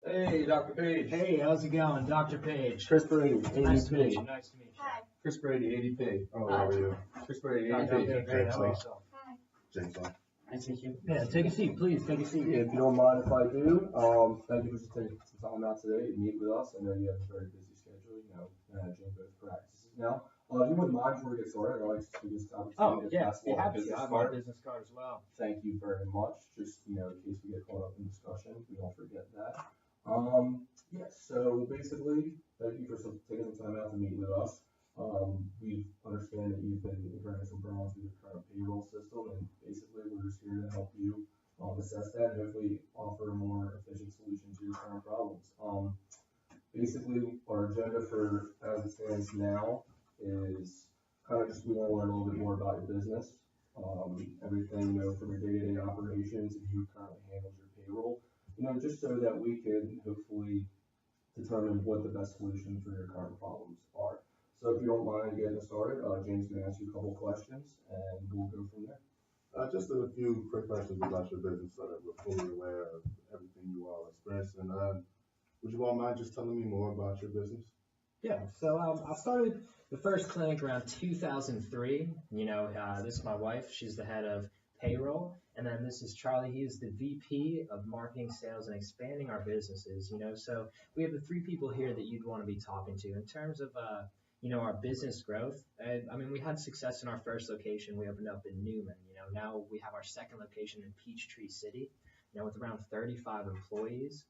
Hey, Dr. Page. Hey, how's it going, Dr. Page? Chris Brady, ADP. Nice to meet you. Hi. Chris Brady, ADP. Oh, how are you? Chris Brady, I'm doing ADP. great. How about yourself? Hi. James. Nice to meet you. Yeah, take a seat, please. Take a seat. Yeah, if you don't mind if I do, thank you for taking some time out today to meet with us. I know you have a very busy schedule, managing both practices now. If you wouldn't mind before we get started, I'd like to take this opportunity to pass along a business I have card. my business card as well. Thank you very much. Just, in case we get caught up in discussion, we don't forget that. So basically, thank you for taking some time out to meet with us. We understand that you've been incurring some problems with your current payroll system, and basically we're just here to help you assess that and hopefully offer a more efficient solution to your current problems. Basically, our agenda for as it stands now is kind of just we want to learn a little bit more about your business, everything from your day-to-day operations, if you currently handle your payroll, just so that we can hopefully determine what the best solution for your current problems are. So if you don't mind getting started, James can ask you a couple questions and we'll go from there. Just a few quick questions about your business so that we're fully aware of everything you all experiencing. Would you all mind just telling me more about your business? Yeah, so I started the first clinic around 2003. This is my wife. She's the head of payroll. And then this is Charlie. He is the VP of marketing, sales, and expanding our businesses. So we have the three people here that you'd want to be talking to. In terms of, our business growth, we had success in our first location. We opened up in Newman. Now we have our second location in Peachtree City, with around 35 employees.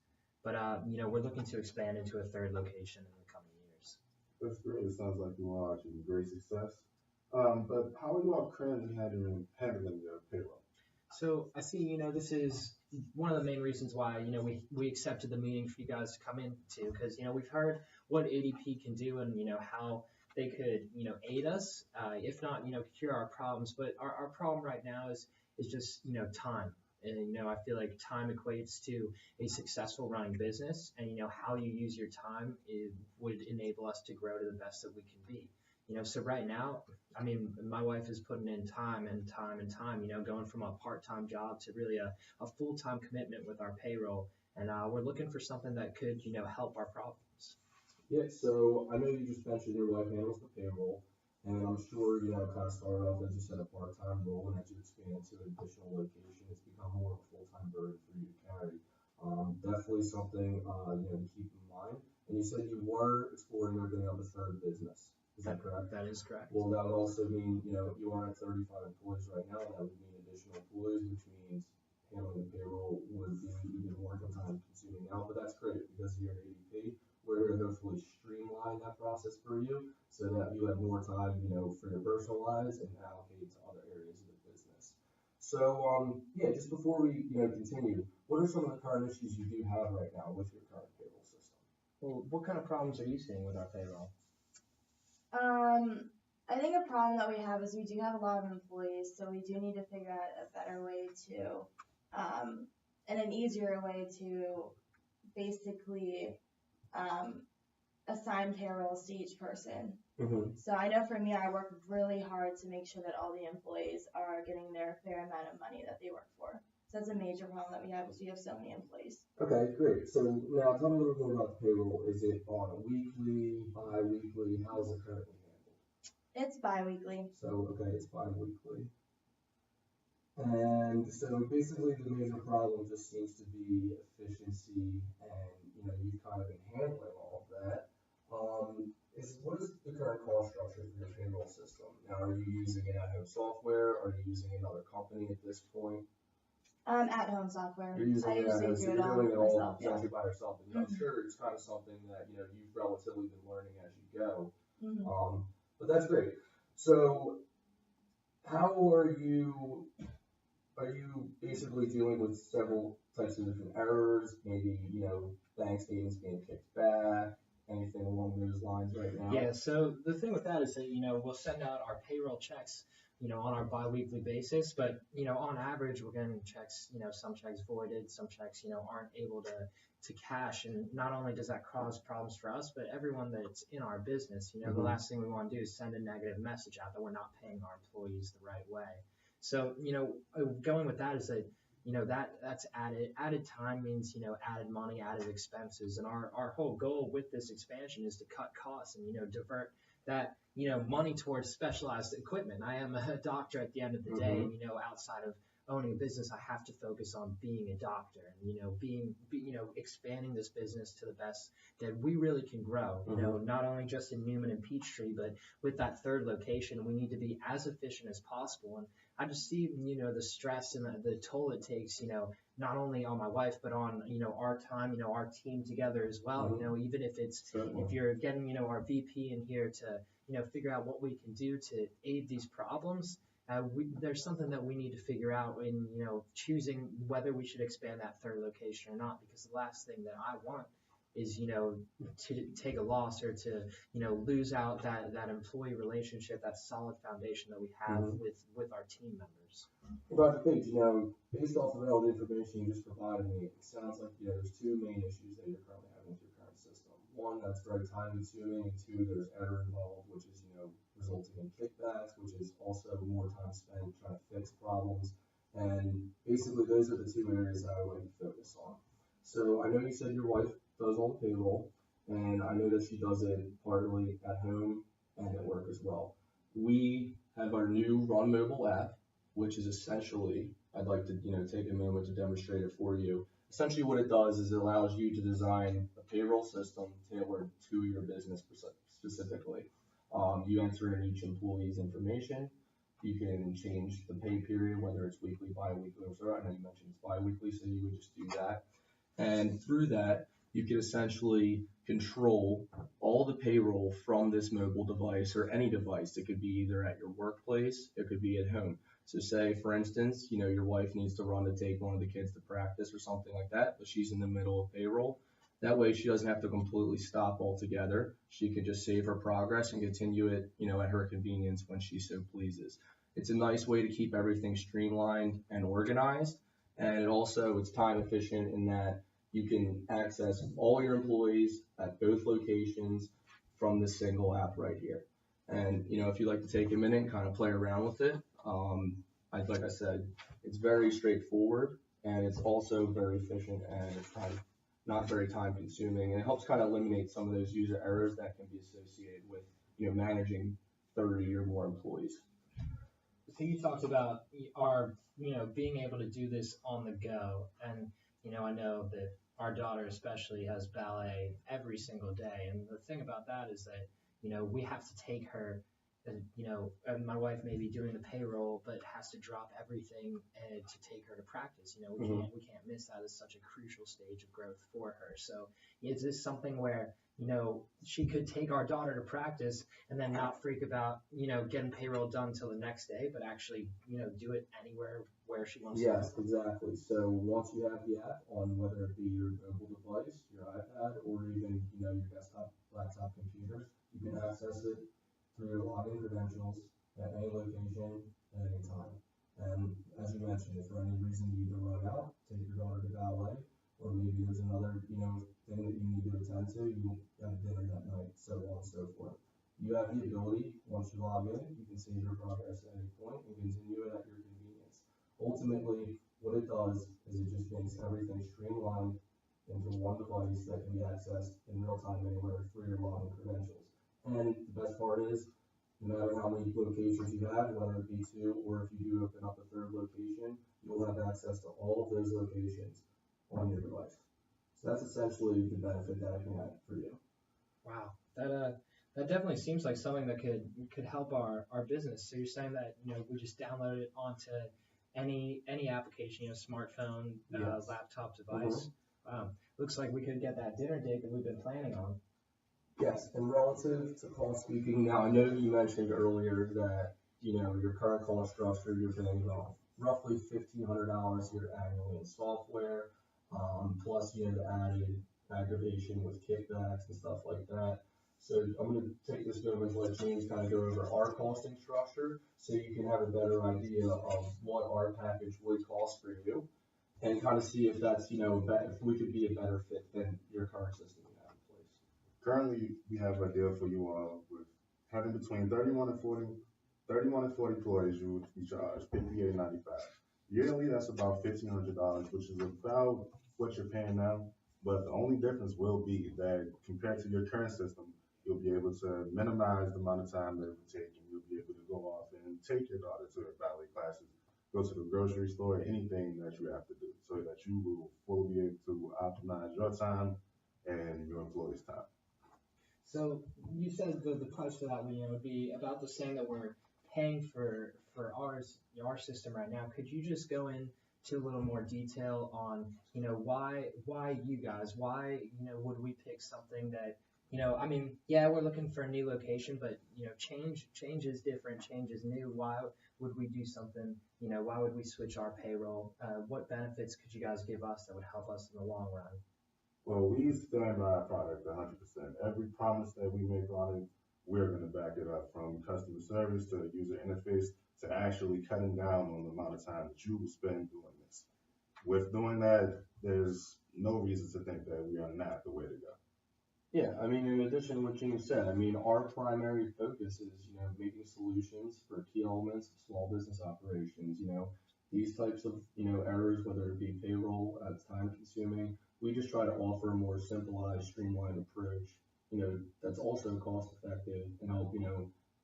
But, we're looking to expand into a third location in the coming years. That's great. It sounds like you all are achieving great success. But how are you all currently handling your payroll? So I see, this is one of the main reasons why, we accepted the meeting for you guys to come into, because, we've heard what ADP can do and, how they could, aid us, if not, cure our problems. But our problem right now is just, time. And, I feel like time equates to a successful running business, and, how you use your time would enable us to grow to the best that we can be. So right now, my wife is putting in time, going from a part-time job to really a full-time commitment with our payroll. And we're looking for something that could, help our problems. Yeah, so I know you just mentioned your wife handles the payroll, and I'm sure, kind of started off as you said, a part-time role, and as you expand to an additional location, it's become more of a full-time burden for you to carry. Definitely something, to keep in mind. And you said you were exploring opening up a third business. Is that correct? That is correct. Well, that would also mean, you are at 35 employees right now. That would mean additional employees, which means handling the payroll would be even more time consuming now. But that's great because you're at ADP. We're here to hopefully streamline that process for you so that you have more time, for your personal lives and allocate to other areas of the business. So, just before we, continue, what are some of the current issues you do have right now with your current payroll system? Well, what kind of problems are you seeing with our payroll? I think a problem that we have is we do have a lot of employees, so we do need to figure out a better way to, and an easier way to basically assign payrolls to each person. Mm-hmm. So I know for me, I work really hard to make sure that all the employees are getting their fair amount of money that they work for. So that's a major problem that we have is we have so many employees. Okay, great. So now tell me a little bit more about the payroll. Is it on a weekly, bi-weekly? How is it currently handled? It's bi-weekly. So, okay, it's bi-weekly. And so basically the major problem just seems to be efficiency, and you've kind of been handling all of that. What is the current cost structure for your payroll system? Now, are you using an at-home software? Are you using another company at this point? At-home software. You're using I usually do it you're doing it all myself, exactly by yourself. And I'm sure it's kind of something that you've relatively been learning as you go. Mm-hmm. But that's great. So, how are you basically dealing with several types of different errors? Maybe bank statements being kicked back, anything along those lines right now? Yeah. So the thing with that is that we'll send out our payroll checks on our bi-weekly basis, but on average we're getting checks, some checks voided, some checks aren't able to cash, and not only does that cause problems for us, but everyone that's in our business. The last thing we want to do is send a negative message out that we're not paying our employees the right way. So going with that is that that's added time means, added money, added expenses. And our whole goal with this expansion is to cut costs and, divert that, money towards specialized equipment. I am a doctor at the end of the day, and, outside of owning a business, I have to focus on being a doctor and, expanding this business to the best that we really can grow, not only just in Newman and Peachtree, but with that third location, we need to be as efficient as possible. And I just see, the stress and the toll it takes, not only on my wife, but on, our time, our team together as well. Even if it's, if you're getting, our VP in here to, figure out what we can do to aid these problems, there's something that we need to figure out in, choosing whether we should expand that third location or not, because the last thing that I want is, to take a loss or to, lose out that employee relationship, that solid foundation that we have with our team members. Well, Dr. Page, based off of all the information you just provided me, it sounds like, there's two main issues that you're currently having with your current system. One, that's very time consuming, and two, there's error involved, which is, resulting in kickbacks, which is also more time spent trying to fix problems. And basically, those are the two areas that I would like to focus on. So I know you said your wife does all the payroll, and I know that she does it partly at home and at work as well. We have our new Run Mobile app, which is essentially, I'd like to take a moment to demonstrate it for you. Essentially what it does is it allows you to design a payroll system tailored to your business specifically. You enter in each employee's information. You can change the pay period, whether it's weekly, bi-weekly, or I know you mentioned it's bi-weekly, so you would just do that. And through that, you can essentially control all the payroll from this mobile device or any device. It could be either at your workplace, it could be at home. So say, for instance, your wife needs to run to take one of the kids to practice or something like that, but she's in the middle of payroll. That way she doesn't have to completely stop altogether. She could just save her progress and continue it, at her convenience when she so pleases. It's a nice way to keep everything streamlined and organized. And it's time efficient in that you can access all your employees at both locations from this single app right here. And, if you'd like to take a minute and kind of play around with it, like I said, it's very straightforward, and it's also very efficient, and it's not very time consuming, and it helps kind of eliminate some of those user errors that can be associated with, managing 30 or more employees. So you talked about our, being able to do this on the go, and, I know that our daughter especially has ballet every single day, and the thing about that is that, we have to take her, and my wife may be doing the payroll, but has to drop everything to take her to practice. We can't miss that as such a crucial stage of growth for her. So is this something where, she could take our daughter to practice and then not freak about, getting payroll done till the next day, but actually, do it anywhere where she wants to? Yes, exactly. So once you have the app on, whether it be your mobile device, your iPad, or even, your desktop, laptop computer, you can access it through your login credentials at any location at any time. And as you mentioned, if for any reason you need to run out, take your daughter to ballet, or maybe there's another, thing that you need to attend to, you have dinner that night, so on and so forth. You have the ability, once you log in, you can save your progress at any point and continue it at your convenience. Ultimately, what it does is it just makes everything streamlined into one device that can be accessed in real time anywhere through your login credentials. And the best part is, no matter how many locations you have, whether it be 2 or if you do open up a third location, you'll have access to all of those locations on your device. So that's essentially the benefit that I can have for you. Wow, that definitely seems like something that could help our business. So you're saying that we just download it onto any application, smartphone, Yes. laptop device. Wow, looks like we could get that dinner date that we've been planning on. Yes, and relative to cost speaking, now I know you mentioned earlier that, your current cost structure, you're paying roughly $1,500 here annually in software, plus the added aggravation with kickbacks and stuff like that. So I'm going to take this moment to let James kind of go over our costing structure so you can have a better idea of what our package would cost for you and kind of see if that's, if we could be a better fit than your current system you have in place. Currently, we have a deal for you all with having between 31 and 40 employees. You would be charged $58.95. Yearly, that's about $1,500, which is about what you're paying now. But the only difference will be that compared to your current system, you'll be able to minimize the amount of time that it would take, and you'll be able to go off and take your daughter to her ballet classes, go to the grocery store, anything that you have to do, so that you will fully be able to optimize your time and your employees' time. So you said the price for that would be about the same that we're paying for our system right now. Could you just go into a little more detail on why you guys, why would we pick something that I mean, yeah, we're looking for a new location, but change is different, change is new. Why would we do something? Why would we switch our payroll? What benefits could you guys give us that would help us in the long run? Well, we stand by our product 100%. Every promise that we make on it, we're going to back it up, from customer service to user interface to actually cutting down on the amount of time that you will spend doing this. With doing that, there's no reason to think that we are not the way to go. Yeah, I mean, in addition to what James said, I mean, our primary focus is, making solutions for key elements of small business operations, these types of, errors, whether it be payroll, time consuming, we just try to offer a more simplified, streamlined approach, that's also cost effective and help,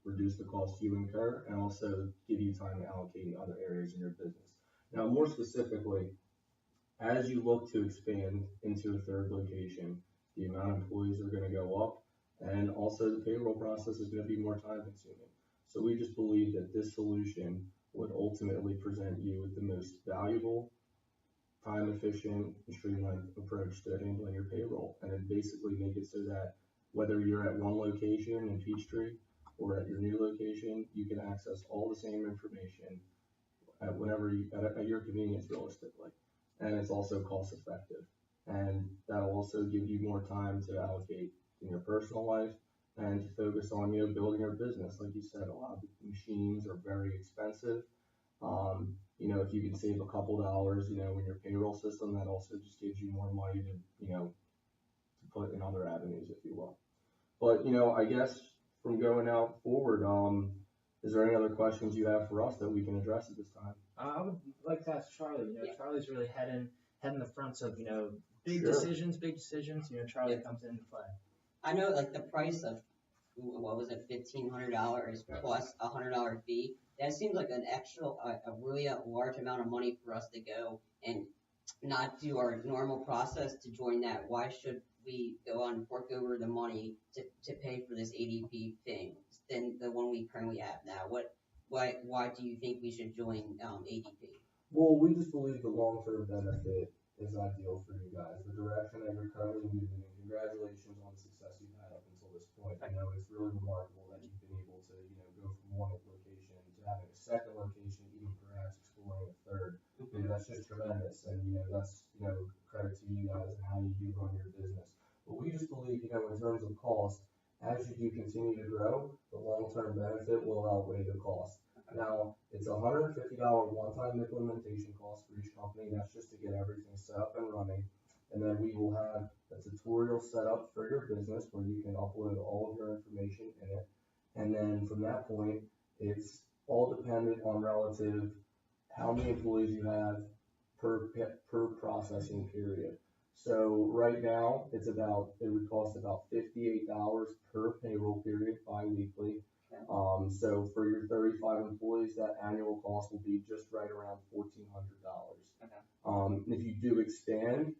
reduce the cost you incur and also give you time to allocate in other areas in your business. Now, more specifically, as you look to expand into a third location, the amount of employees are going to go up, and also the payroll process is going to be more time consuming. So we just believe that this solution would ultimately present you with the most valuable, time efficient, and streamlined approach to handling your payroll, and then basically make it so that whether you're at one location in Peachtree or at your new location, you can access all the same information at at your convenience, realistically, and it's also cost effective. And that'll also give you more time to allocate in your personal life and to focus on building your business. Like you said, a lot of the machines are very expensive. If you can save a couple dollars, in your payroll system, that also just gives you more money to put in other avenues, if you will. But I guess from going out forward, is there any other questions you have for us that we can address at this time? I would like to ask Charlie. Charlie's really heading the fronts of big Sure. decisions. Charlie comes into play. I know, like, the price of, what was it, $1,500 plus a $100 fee. That seems like an extra, a really large amount of money for us to go and not do our normal process to join that. Why should we go on and fork over the money to pay for this ADP thing than the one we currently have now? Why do you think we should join ADP? Well, we just believe the long-term benefit is ideal for you guys. The direction that you're currently moving in, congratulations on the success you've had up until this point. It's really remarkable that you've been able to, go from one location to having a second location, even perhaps exploring a third. That's just tremendous, and that's credit to you guys and how you do run your business. But we just believe, in terms of cost, as you do continue to grow, the long-term benefit will outweigh the cost. Now, it's a $150 one-time implementation cost for each company. That's just to get everything set up and running. And then we will have a tutorial set up for your business where you can upload all of your information in it. And then from that point, it's all dependent on relative how many employees you have per processing period. So right now, it would cost about $58 per payroll period, bi-weekly. So for your 35 employees, that annual cost will be just right around $1,400. If you do expand,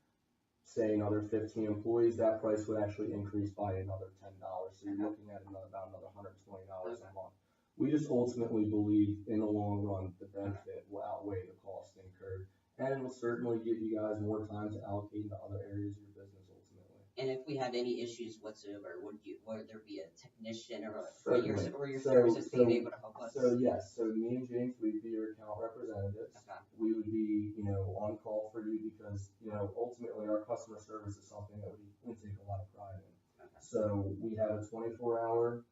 say another 15 employees, that price would actually increase by another $10. So you're looking at about another $120 a month. We just ultimately believe in the long run, the benefit will outweigh the cost incurred, and will certainly give you guys more time to allocate into other areas of your business ultimately. And if we had any issues whatsoever, would there be a technician or your So services being able to help us? So yes, so me and James, we'd be your account representatives. Okay. We would be, on call for you because, ultimately our customer service is something that we take a lot of pride in. Okay. So we have a 24-hour,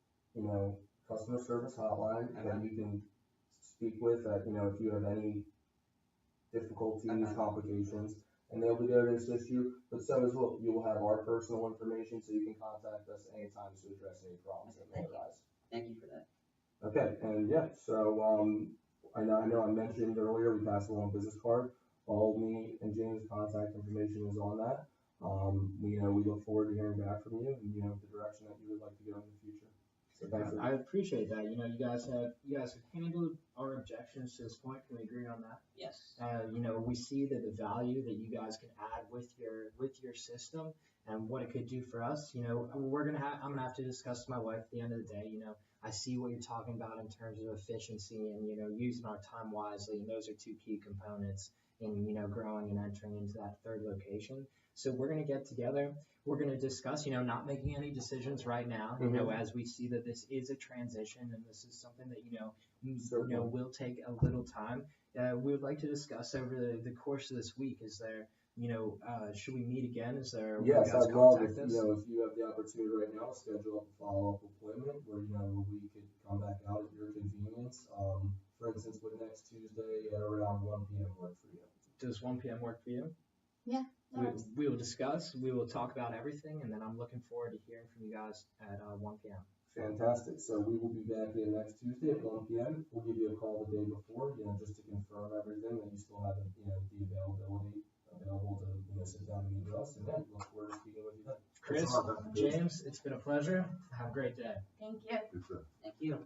customer service hotline that you can speak with, if you have any difficulties, complications, and they'll be there to assist you. But so as well, you will have our personal information, so you can contact us anytime to address any problems that may arise. Thank you for that. Okay, and yeah, so I know I mentioned earlier, we passed along a business card. All me and James' contact information is on that. We look forward to hearing back from you and, the direction that you would like to go in the future. So thanks for I appreciate that. You guys have handled our objections to this point. Can we agree on that? Yes. We see that the value that you guys can add with your system and what it could do for us. I'm gonna have to discuss with my wife at the end of the day. I see what you're talking about in terms of efficiency and using our time wisely, and those are two key components in growing and entering into that third location. So we're gonna get together. We're gonna discuss, not making any decisions right now. As we see that this is a transition and this is something that will take a little time. We would like to discuss over the course of this week. Is there, should we meet again? Is there? Yes, I'd love if you have the opportunity right now to schedule up a follow-up appointment where we could come back out at your convenience. For instance, would next Tuesday at around 1 p.m. work for you? Does 1 p.m. work for you? Yeah. We will discuss. We will talk about everything, and then I'm looking forward to hearing from you guys at 1 p.m. Fantastic. So we will be back in next Tuesday at 1 p.m. We'll give you a call the day before, just to confirm everything that you still have, the availability available to sit down and meet with us, and then look forward to speaking with you then. Chris, James, it's been a pleasure. Have a great day. Thank you. Good stuff. Thank you.